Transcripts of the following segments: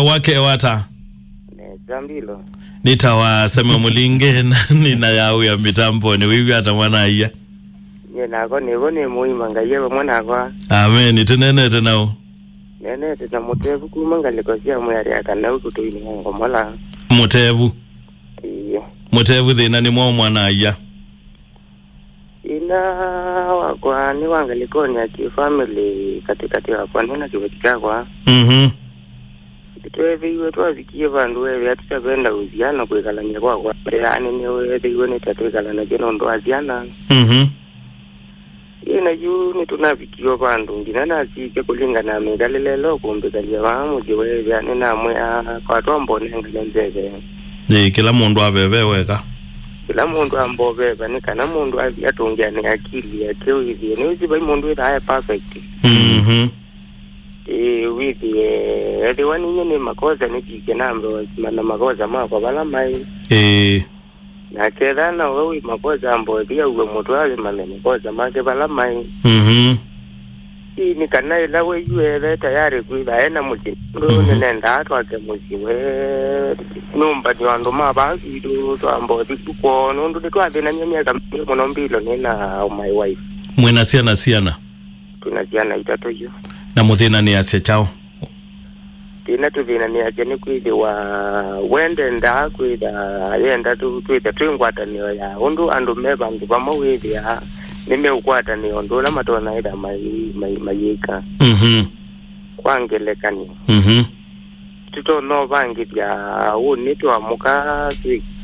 wake wata Zambilo nitawasema mulinge nina yao ya mitambo ni wiwi hata mwana iya nako ni muima ngayewe mwana kwa amen tunene tunao nene tuna mutevu kumangaliko sia mwari akana ukutoini ngomola mutevu iya mutevu thina ni mwana iya ina wakwa ni wangaliko ni aki family katikati wakwa nina kiwetika kwa Tuwe twazikie vandu wewe atutapenda uziana kwekalanya kwa yani ni wewe iwe ni tatwekalana jeno ndo aziana ina juu ni tunavikiwa vandu ngina nazike kulingana megalelelo kumbekalia wamu jiwe yani namwe kwa tombo nengale nzeze kila mundu abebeweka kila mundu ambobeba ni kana mundu atungiane akili yake hivi ni uziba mundu ita perfect with the one nyene makoza ni kikenambo mana makoza mako bala mai na kedana wewe makoza ambo dia uwe mutwale mana makoza make bala mai ni kana ila wewe tayari kuida ena mutindo nenda atwake musiwe numba ni wandu mabazi do to ambo dikuko nundu ditwade na nyamya kama monombilo nena my wife mwena siana tunajiana itato hiyo na muthina ni asia chao tina tuvina ni ajeni kwidi wa wende nda kwida yenda twida twingwatanio ya undu andu mebangu pamawidi ya nimeukwataniyo ndula matona ida mayika kwangelekani tutono vangi vya uni tuamuka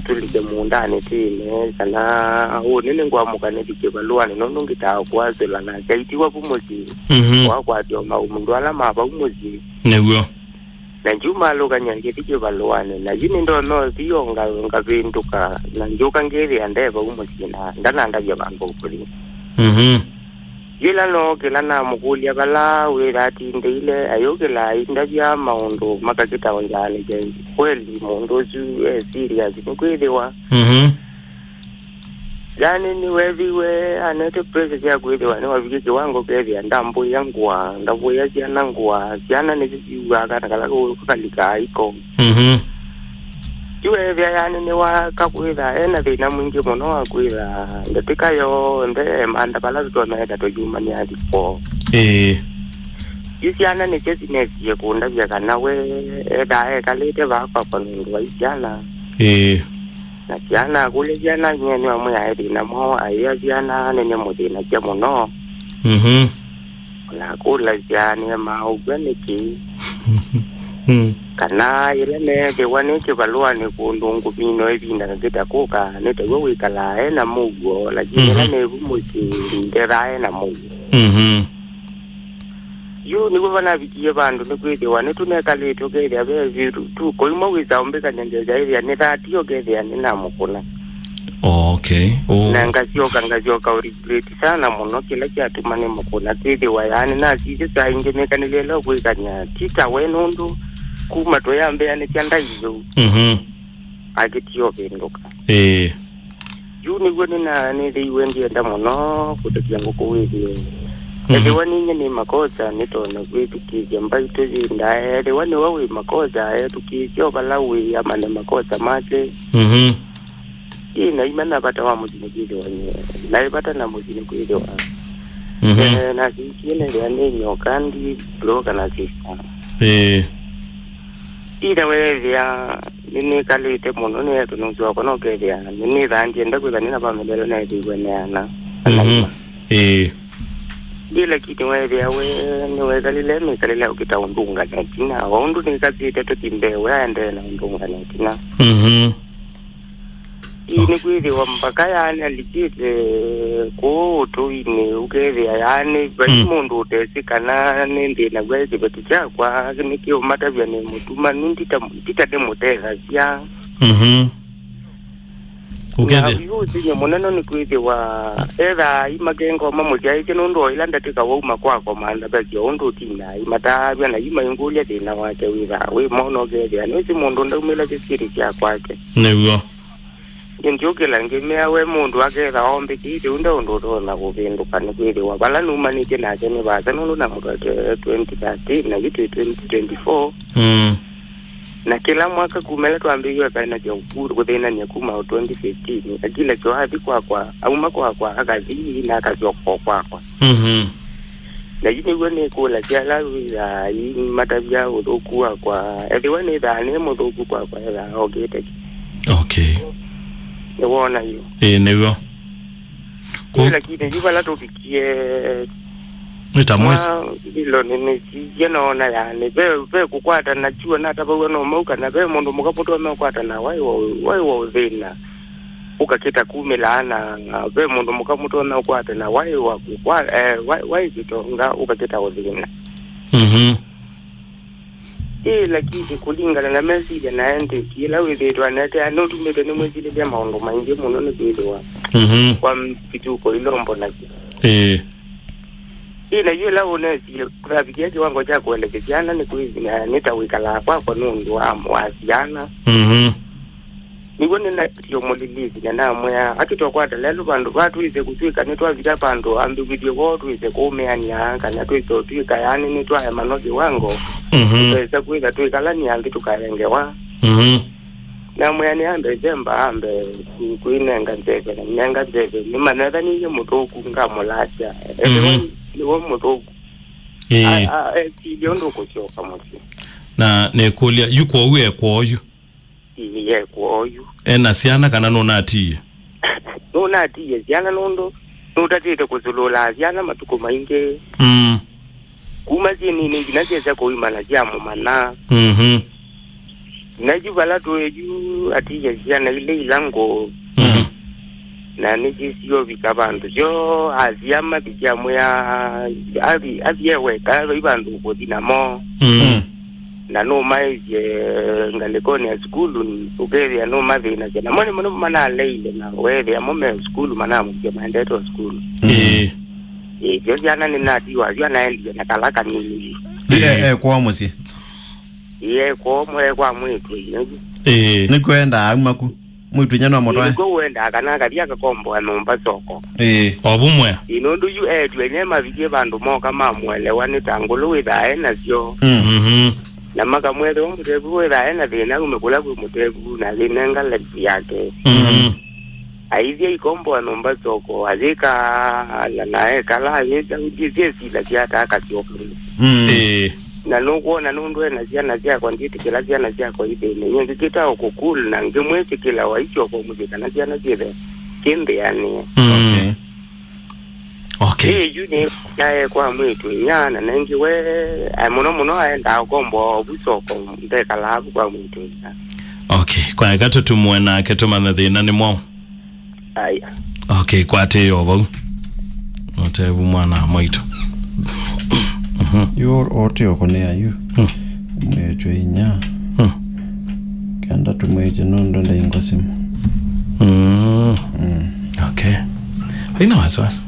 tulide mundani tine kana uni ningwamuka nedikivaluani nondungita kwazela na jaitiwa pumuzi wakwadio mundu ala mapa pumuzi negwo na njuma loka nyange dikivaluani na jini ndono ziyonga ngavinduka na njuka ngeri andeva pumuzi na ndananda vya vangu ukuli Yila no kila na mukulia bala wirati ndile ayokela indavya maundu makakita wanjani je kweli mundu zu serious kwelewa yani ni wewe anete pressure ya kwelewa ni waviki wango kezi ndambo yangwa ndabo ya jana ngwa jana ni ziwa kana kalika iko Yue vya yani ni wakakwila ena vina mwingi mono wakwila ndatika yo nde manda pala zitona eda tojuma ni adipo Yusiana ni chesi nesi ye kuunda vya kanawe eda kalete wapa panundu wa isiana na siana kule siana nyeni wa mwe aedi na mwa aya siana nene muti na kia mono na kula siana mauganiki kana ile nege waneke balwani kundungu bino ebinda ngeta koka nete wewe kala ena mugo la jina ne bumuzi ndera ena mugo yu ni bana bikiye bandu ne kwede wane tuneka leto kede abe viru tu koimo wiza ombeka nende jairi ne ratio kede ane namukuna okay nangazioka regret sana muno kila kiatu mane mukuna kede wayane na sisi sa ingemeka nilelo kwekanya tita wenundu kuma toyambe ane kyanda hizo agetiyo bendoka yuni wone na ne dei wendi enda mono kutokiango kuwezi ede wani ni makoza nitona kwetu kijamba itozinda ede wani wawe makoza tukizio balawi amane makoza mate ina imana bata wa muzini kide wanye na ibata na muzini kide wa na kile ya nenyo kandi bloka na sista ida wevya nini kalite mono ne tunuzwa kono kevya nini ranje ndakwe nina pamelo na diwe na Dile kiti wevya we niwe kalile mi kalile ukita undunga na tina waundu ni kazi teto timbewe aende na undunga na tina ini kwiri wa mpaka yani alikite kutu ini ukevya yani bali mundu utesikana nende na gwezi beti chakwa niki umatavya ni mutuma nindita demoteza siya ukevya yuzi nye moneno ni kwiri wa eza imagengo mamuja ike nundo ilanda tika wauma kwako maanda beki undu utina imatavya na ima ingulia tina wake wira we mono ukevya nisi mundu nda umela kisiri siya kwake Nebuwa Injoke langimea we mundu aketha ombe kiti unda undu na kuvinduka ni kwiriwa bala numanite nake ni baza nulu na mutu 2013 na gitu 2024 na kila mwaka kumela tuambiwe kaina cha ukuru kuthina ni kuma 2015 akila cho hathi kwa auma kwa akazi na akazi kwa na yini wene kula jala ya matavya udoku kwa everyone idane mudoku kwa ya ogete. Okay. Yona hiyo. Nevo. Lakini jiba la tufikie nitamwezi hilo nini sijaona yani be kukwata najua na hata wewe unaomuka na be mundu mukapoto amekwata na wao uzina ukakita 10 laana be mundu mukamuto amekwata na wao wao kitonga ukakita uzina lakini kulingana na message na ende kila wewe anate anotumete ni mwezi ile maondo maingi muno ni bidwa kwa mfituko ilombo na ina yela onesi kufikia kiwango cha kuelekezana ni kuizi na nitawikala kwa nundu wasiana nibone na yo molilizi na moya akitokwa lelo bandu batu ize kutwika nitwavika bandu ambi video wotu ize kumeanya kana twizo twika yani nitwa manoge wango pesa kuiza twikala ni angi tukarengewa na moya ni ambe zemba ambe kuinenga nzeve na nyenga nzeve ni manada ni mutoku ngamulacha niwo mutoku kiliondo kuchoka musi na nekulia yuko uwe kwoyu iye kwoyu ena siana kana nonatiye siana nondo notatete kuzulula siana matuko mainge kuma zini ningi nacheza kuimana jamu mana najivala toeju atiye siana ile ilango na nijisiyo vikabandu jo aziyama bijamu ya aziyewe karo ibandu kodinamo na no maize ngalekoni ya skulu ukeri ya no mavina jana mone mone mana leile na wewe ya mome skulu mana mke mandeto skulu jo jana ni nadiwa jo na endi na kalaka ni kwa musi kwa mwitu ni kwenda amaku mwitu nyano moto ni kwenda kana kabia kakombo anomba soko obumwe inondu yu twenye mavije bandu moka mamwelewa ni tangolo withae na sio na maka mwede umutebu withae na thina umekula kwa mutebu na linenga lefi yake aizia ikombo anomba soko azika na kala azika ujizie sila kiata akasioko na nuko na nundu na zia kwa nditi kila zia kwa ibe nyengi kita okukul na ngemwezi kila waicho kwa muzika na zia kimbe yani okay yuni yae kwa mwitu nyana nengi we muno aenda kombo obusoko ndeka labu kwa mwitu okay kwa gato tumwena ketomana thina ni mwa aya okay kwate yobo otebu mwana mwitu your ote okone ayu mwetu inya kanda tumweje nondo nda ingosimu okay haina wasiwasi.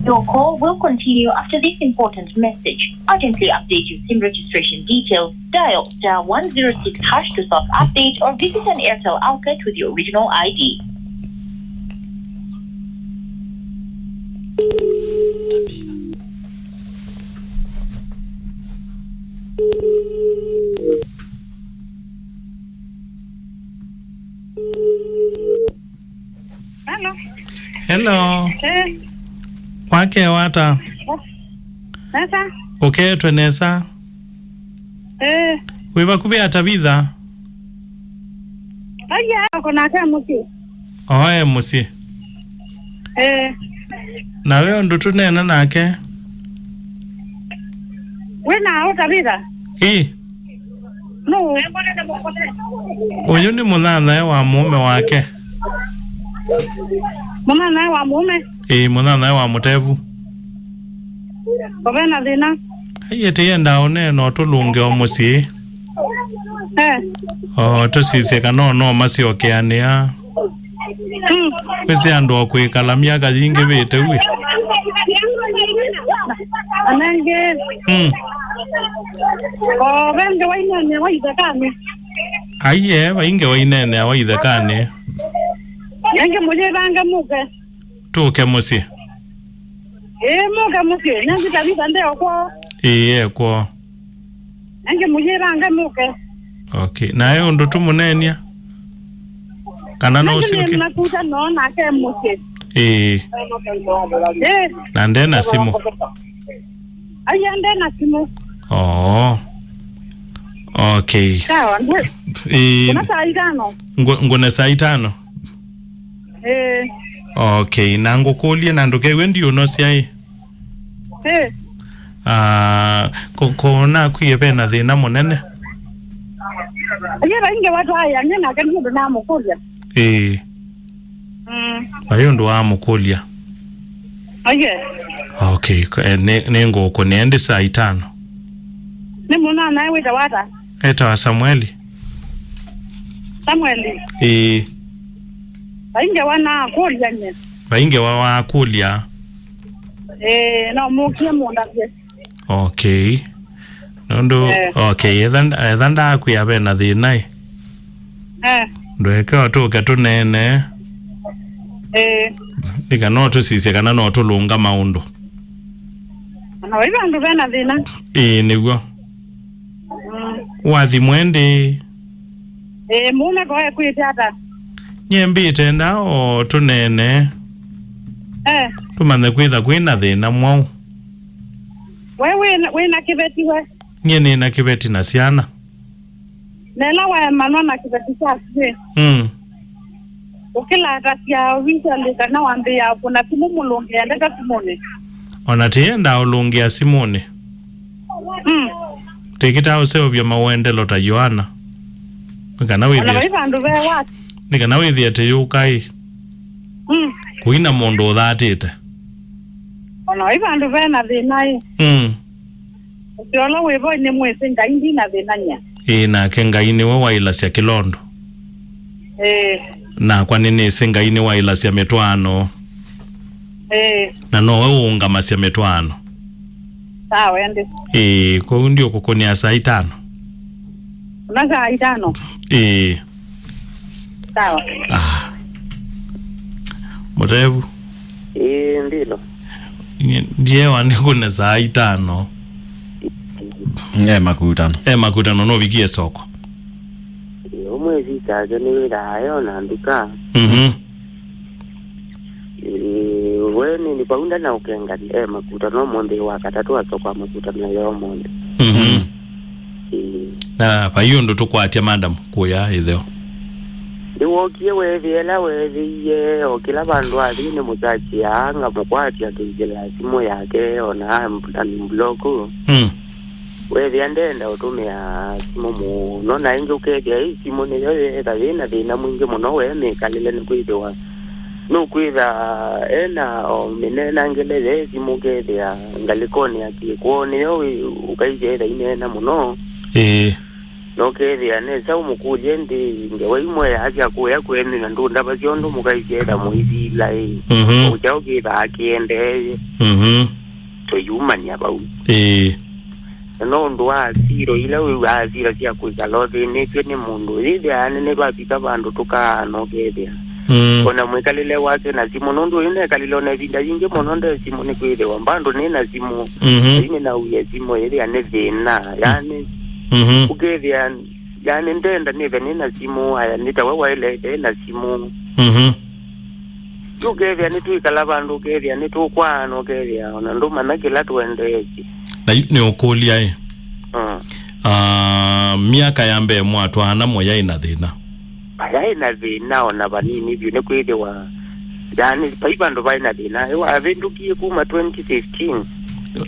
Your call will continue after this important message. Urgently update your SIM registration details. Dial *106# to self-update or visit an Airtel outlet with your original ID. Hello. Wake wata. Nesa? Uketwe nesa? Wiba kubi atabitha? Aya, kuna kaya musi. Oe musi. Na wewe ndutu nena nake? Wena utabitha? No. Uyu ni munana wa mume wake. Munana wa mume? Munana wa mutevu. Bobena thina? Ayete yenda one no tulunge omusi. Tusise kana no maciokeania. Kwese andu okwikala miaka yingi bite wi. Anenge. Bende waina ne waida kame. Aiye bainge wainene awaithekane Nyange muje banga muke. tuke musi Muke muke. Nyange tabisa ndeo kwa. kwa Nyange muje banga muke. okay naye undu tumunenia kana no usiuki Nakuta no na ke muke. na ndena simu Aya ndena simu. Okay Sawa. Kuna saa 5. ngone saa 5 okay nangu kulie nanduke wendi unosia kona kwiye pena thina munene Aya inge watu aya ngena ke ndu na mukulia. Bayo ndo amukulia Aya. okay nengo ko nende saa 5 Ni muna na wita wata. Eta Samueli Inge wana kulia nye. bainge wa kulia No mukie munda pia. okay nondo okay ethanda kuya bena thina ndweke watuke tunene nika no tusise kana no tulunga maundu Na wewe ndo bena thina. Niguo wathi mwende Mume kwa kuitata. nyembite ndao tunene tumane kwitha kwina thina mwau Wewe na kibeti we. nye nina kibeti na ciana Nela wa manwa na kibeti chasi. Ukila atasia wisa lika na wambia kuna timu mulungi ndeka timone. ona tienda ulungia simuni tikita useo bya mawendelo ta Yohana kana Ona wewe ndo wewe wat. nika withia te yukai kuina mundu thatite Ona wewe ndo wewe na thina Ukiola wewe ni mwese ngaindi na thina nya. na kengai ni we waila cia kilondo na kwa nini singai ni waila cia metwano na no we unga macia metwano sawa ende kwa ndio kukonia saa 5 una saa 5 sawa Murevu ndilo ndiye wani kuna saa 5 makutano no bikie soko umwezi kaje ni wirayo na nduka weni ni paunda na ukenga makutano monde wa katatu wasoko makutano yo monde na payo ndo tukwatia madam kuya itheo ndiwokie weviela weviye okila bandu aline muchachi anga mukwatia tujela simu yake ona mbloku wewe ndenda utumia simu muno na inge ukethia hii simu ni yoye thina thina mwingi muno we mekalile ni kwithwa no kwitha ena o minena ngelele simu kethia ngalikoni akikuone yo ukaije thina muno no kethia ne sa umukulie ndi ngewe imwe acha kuya kwene na ndunda basiondo mukaije da muizi lai uchao kitha akiende to human about no ndo asiro ile we asira cia kuja lothe ne kene mundu ile ane ne bapika bandu tukano kethia ona mwekalile wake na simu nondo ine kalilo na vinda yinge monondo simu ne kwide wambando ne na simu ine na uye simu ile ane vena yani ukethia yani ndenda ne vena simu aya nitawewa ile na simu ukethia ni tuikala bandu ukethia ni tukwano ukethia ona ndo manakila tuendeje na ni ukulia miaka ya mbe mwatwana moya ina thina ona banini byo ne kwithwa yani paibando baina thina ewa avendukie kuma 2015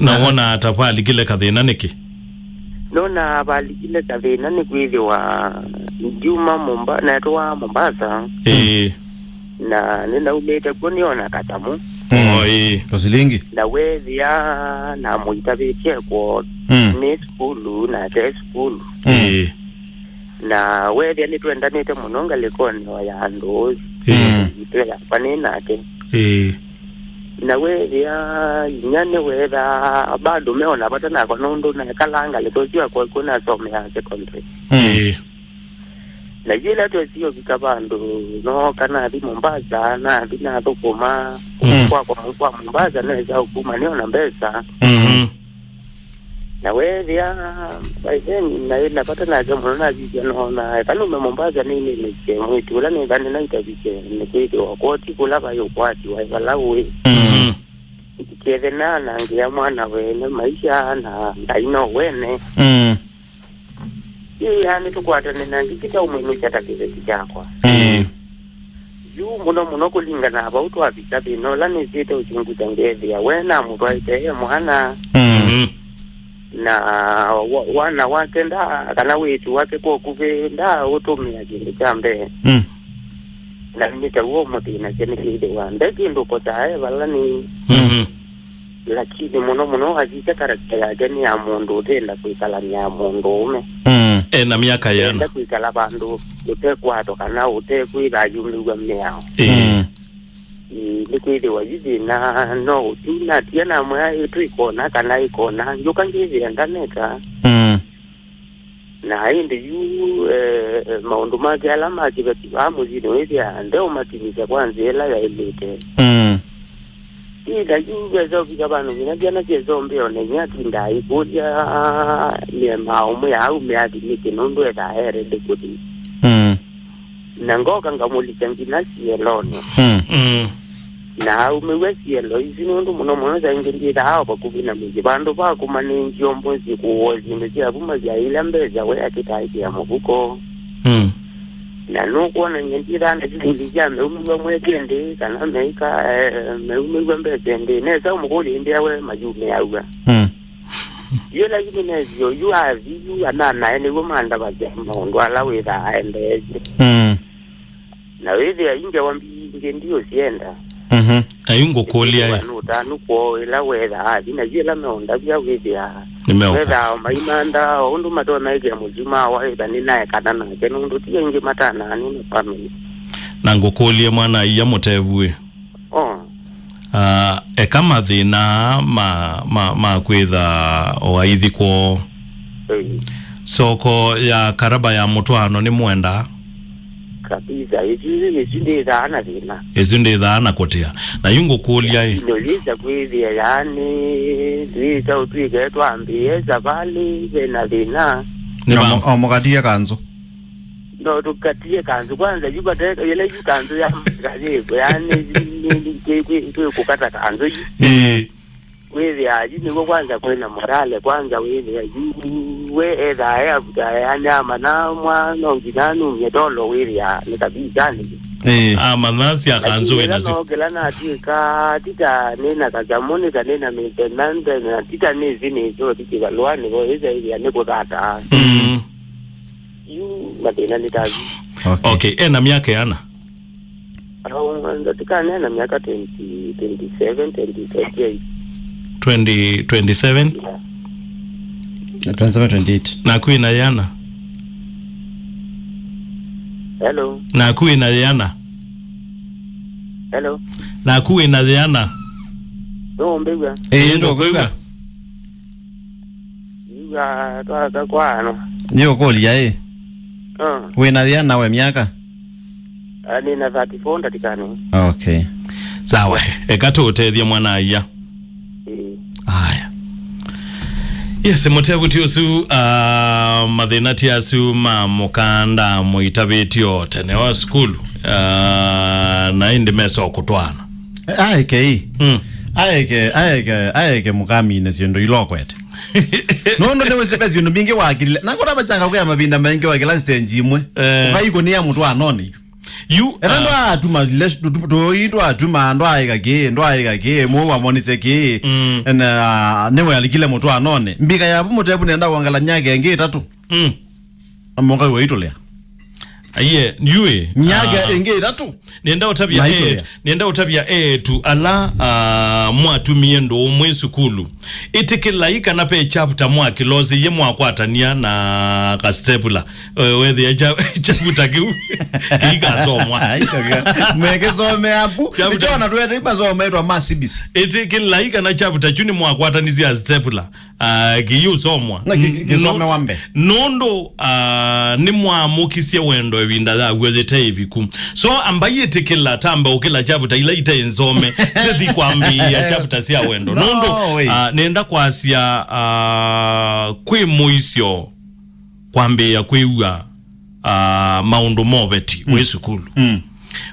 na wona atapali kile kathina niki nona bali kile kathina ni kwithwa Juma Mombasa na nenda ulete kuniona katamu kosilingi na wethia na muitabitie kwa ni skulu na te skulu na wethia ni tuendanite muno ngalikoni ya andozi itela panina ake na wethia nyane wetha bado meona batana kwa nondo na kalanga litojua kwa kuna some ya secondary na yela to sio bikabandu no kana di Mombasa na bina dokoma kwa Mombasa na za hukuma ni ona mbesa na wewe ya baadhi na ile pata na jamu na jiji naona kanu Mombasa nini ni mwitu la ni gani na itabike ni kitu wakati kula bayo kwati wa balawe kile na ngia mwana wene maisha na ndaino wene yani tukwata nina ngikita umwino chatakize kichakwa yu muno kulingana aba utu abita bino la nizite uchunguza ngezi ya wena mutwaite mwana na wana wake nda kana wetu wake kwa kuvenda utumia kile chambe na nita uo mutina kene kide wande kindu kotae wala ni lakini muno hajita karakta ya gani ya mundu tenda kuikala ya mundu ume na miaka yana tenda kuikala bandu utekwa tokana utekwira yumluga mmeo ni kwide wajizi na no tina tiana mwa itu ikona kana ikona yukangizi ndaneka na inde yu maundu make alama kibati amuzino hivi ndio matimiza kwanza ela ya elite ida yuweza ukabano minajana chezombe onenya ndai kuja ni maumu ya au meadi nikinundu eda ere de kudi nangoka ngamulika nginasi elone na umewesi elo izinundu muno za ingirira hao bakubina miji bandu ba kumane njombo zikuwozi mezi abuma za ila mbeza we akitaiki ya mubuko na nuko na ngira na zilija meumwe mwekende kana meika meumwe mbezende neza umukuli ndia we majume yawa yela yinezyo yu avi yu anana ene gomanda baje mondo alawe da aendeje na wewe inge wambi ndio sienda ayungo kolia no ko ela weda adi na yela meonda bya wedia nimeuka weda maimanda ondu matona ige mujima wa eda ni naye kana na kenu ndu tienge matana ni family nango kolia mwana ya motevwe kama thina ma kwitha o aithiko soko ya karaba ya mutwano ni mwenda kabisa izinde dhana dhina izinde dhana kotea na yungo kulia inoliza kwithia yani dhita utwige twambie zabali bena dhina omukatia kanzo no tukatie kanzo kwanza yuko teka yele yuko kanzo ya mkaje yani ni kukata kanzo wewe ajini kwa kwanza kwenda morale kwanza wewe we edha ya yani amana mwana ngidanu nyedolo wewe ya nikabisa ni manasi akanzo inazi ngela na tika tita nena kazamoni kanena maintenance na tita nezi ni zo tikibalwani wewe hivi aneko data yu madena nitazi okay na miaka yana ndo tikane na miaka 27 27 28 na kuina yana hello na kuina yana hello na kuina yana no mbega ndo kwega yuga toka kwano nyo kolia wena yana we miaka ani na 34 ndatikane okay sawa ekato utethia mwana aya haya yes motevu tiosu mathina tiasu ma mukanda muitabitio tene wa school na indi meso kutwana aike mukami ne siondo ilokwete nondo ne wese siondo binge wakile nakora bachanga kwa mabinda mengi wakila stage imwe ukaiko ni ya mtu anone you ndo atuma ndo atuma ndo aika mo wa monise ke na newe alikile mtu anone mbika ya mutebu nenda kuangala nyage nge 3 amonga weitolea aye niwe nyaga enge 3 nenda utabia tu ala mwatumie ndo mwe sukulu itikila na pe chapter mwa kilozi ye mwa kwatania na kastepula wewe ya chapter kiga somwa mweke some apu bichona tuwe ipa some etwa masibisi itikila na chapter chuni mwa kwatanizi ya stepula kiyu somwa kisome wambe nondo ni mwa mukisie wendo wendo winda za gwezete ibiku so ambaye tekela tamba ukila chapter ila ite nzome ndi kwambia chapter sia wendo nondo nenda kwasia kwe moisio kwambia kwewa maundu mobeti wesukulu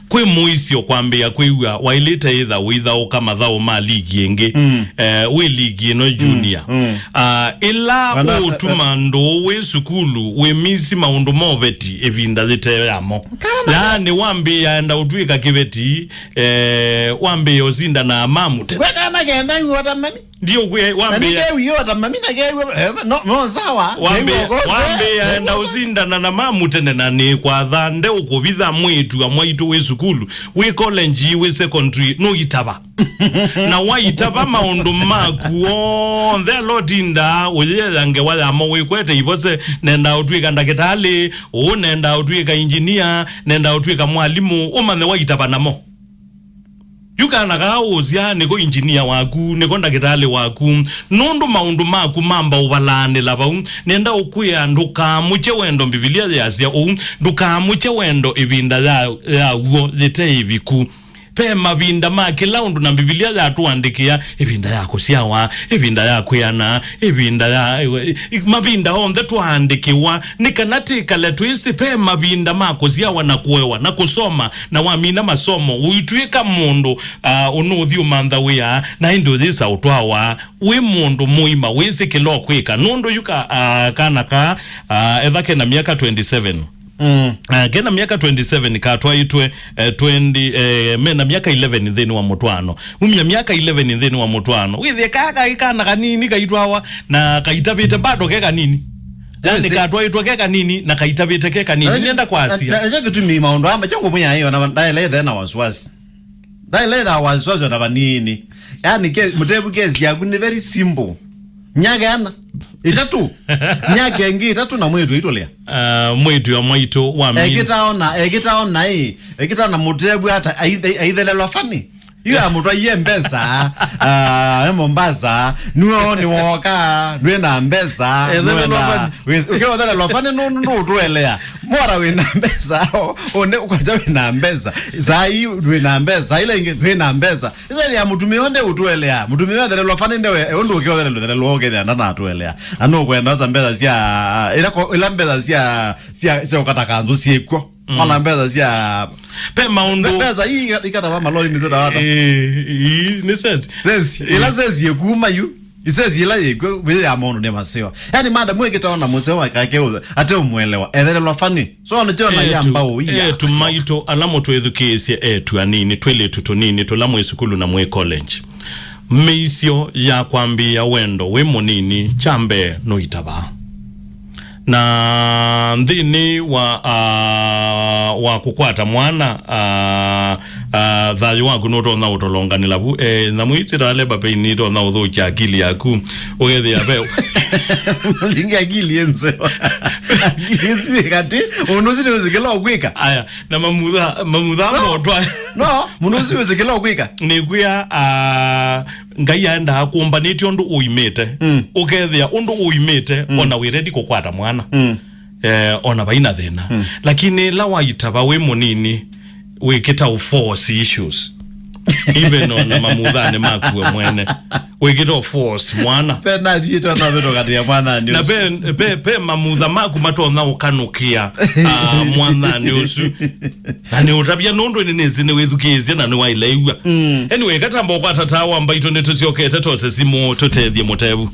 kwe moisio kwambia kwewa waileta either without kama thao ma ligi yenge we ligi no junior ila utumando wesukulu we misi maundu mobeti ebinda zite yamo yani wambia enda utwika kibeti wambia ozinda na amamu kweka na genda yuota mami ndio kwe wambia yuota mami na gewe no sawa wambia enda uzinda na mamu tene na ni kwa dhande ukubitha mwitu amwaitu wesukulu we college we secondary no itaba na wa itaba maundu maku on the lodinda uyeyange wala mo we kwete ibose nenda utwika ndaketale o nenda utwika engineer nenda utwika mwalimu umane wa itaba namo yukana kaozia neko engineer waku neko ndaketale waku nondo maundu maku mamba ubalane laba nenda ukuya nduka muche wendo Biblia yasia nduka muche wendo ibinda ya ugo zete ibiku pe mabinda makila undu na Biblia ya tuandikia ibinda yako siawa ibinda yako yana ibinda ya mabinda onde tuandikiwa nikanatika letu isi pe mabinda mako siawa na kuewa na kusoma na wamina masomo uitwika mundu unuthi umantha wia na indu thisa utwawa we mundu muima wisi kilo kwika nundu yuka kanaka ethake na miaka 27 kena miaka 27 katwa itwe 20 mena miaka 11 theni wa mutwano umya miaka 11 theni wa mutwano withie kaka ikana kanini kaitwawa na kaitabite bado keka nini yani katwa itwa keka nini na kaitabite keka nini nenda kwa asia na kitu mi maondo amba chongo munya hiyo na dai na waswasi na banini yani mutebu kesi yaku ni very simple nyagana itatu nyage ngi itatu na mwetu itolea mwetu ya mwaito wa mimi ekitaona mutebu hata aithelelwa fani iyo amutwa yembeza Mombasa nuo ni woka nwena mbeza nwena ukiwa dala lofane no tuelea mora wena mbeza one ukaja wena mbeza zai wena mbeza ile inge wena mbeza isa ni amutumi onde utuelea mutumi dala lofane ndewe ondo ukiwa dala loge dala na tuelea ano kwenda za mbeza sia ila mbeza sia ukata kanzu siekwa Mala mbeza siya pe maundu mbeza hii ikata maloli nizeda wata ni sezi ila sezi yekuma yu isezi ila yeku wile ya maundu ne masewa yani mada mweke taona musewa kakeuza ate umwelewa edhere lofani so anajona yambao hii tumaito alamo tuedhukesia tuanini twele tutonini tulamo esukulu na mwe college meisio ya kwambia wendo we monini chambe no itaba na ndini wa kukwata mwana thayu waku no na utolongani labu na mwitira leba pe ni to na uthokia akili yaku ugethia be linga akili enze akili sikati unuzi uzikela ogwika aya na mamudha motwa no munuzi uzikela ogwika ni kuya ngaya nda akumbaniti ondu uimete ugethia ondu uimete ona we ready kukwata mwana ona baina thina lakini la waitaba we munini we kita force issues even on mamudhane makuwe mwene we kita force mwana pena jito na beto kati ya mwana na pe mamudha maku mato na ukanukia mwana nyosu ani utabia nondo nizine wethukizia na niwailewa anyway katambo kwa tatawa mbaito neto siokete tose simo totethie motebu